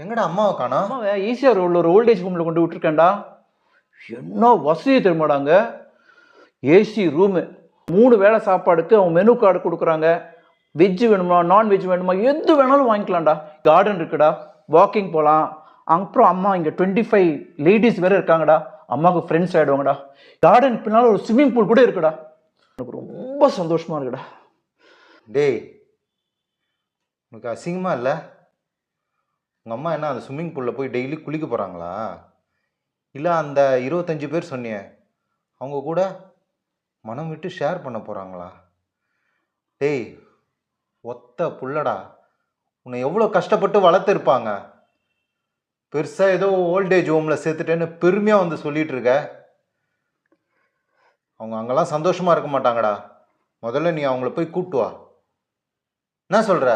எங்கடா அம்மாவை காணோம்? அம்மாவை ஈசிஆர் ரோட்ல ஒரு ஓல்டேஜ் ஹோம்ல கொண்டு விட்டுருக்கேன்டா. என்ன வசதி தெரியுமாடாங்க, ஏசி ரூமு, 3 வேளை சாப்பாடுக்கு அவங்க மெனு கார்டு கொடுக்குறாங்க. வெஜ்ஜு வேணுமா நான்வெஜ் வேணுமா எது வேணாலும் வாங்கிக்கலாம்டா. கார்டன் இருக்குடா, வாக்கிங் போகலாம். அப்புறம் அம்மா இங்கே 25 லேடிஸ் வேற இருக்காங்கடா, அம்மாவுக்கு ஃப்ரெண்ட்ஸ் ஆகிடுவாங்கடா. கார்டன் பின்னால் ஒரு ஸ்விம்மிங் பூல் கூட இருக்குடா. எனக்கு ரொம்ப சந்தோஷமா இருக்குடா. டேய், உனக்கு அசிங்கமா இல்லை? உங்கள் அம்மா என்ன அந்த ஸ்விம்மிங் பூலில் போய் டெய்லி குளிக்க போகிறாங்களா? இல்லை அந்த 25 பேர் சொன்னியே அவங்க கூட மனம் விட்டு ஷேர் பண்ண போகிறாங்களா? டேய், ஒத்த புள்ளடா, உன்னை எவ்வளோ கஷ்டப்பட்டு வளர்த்துருப்பாங்க. பெருசாக ஏதோ ஓல்டேஜ் ஹோமில் சேர்த்துட்டேன்னு பெருமையாக வந்து சொல்லிட்டு இருக்க. அவங்க அங்கெல்லாம் சந்தோஷமாக இருக்க மாட்டாங்கடா. முதல்ல நீ அவங்கள போய் கூட்டு வா. என்ன சொல்கிற?